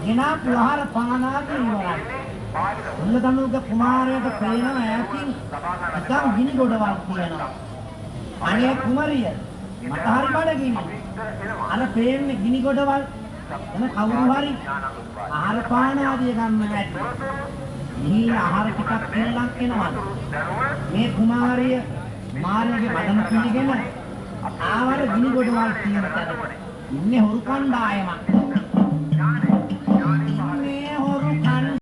ගෙනා පුහාර පානාදී ඉවරයි. මුල්ලදනුල්ග කුමාරයාට පේනවා ඈතින් නිකන් ගිනි ගොඩවල් තියෙනවා. අනේ කුමරිය මට හරි බඩගිනි. අර පේන්නේ ගිනි ගොඩවල් එන කවුරු හරි ආහාර පාන ආදිය ගන්න ඇති. මේ ආහාර ටිකක් දෙන්නක් එනවා. මේ කුමාරිය මාර්ගයේ බඩන පිළිගෙන ආවර ගිනි ගොඩවල් තියෙන තැන ඉන්නේ හොරු කණ්ඩායමක්.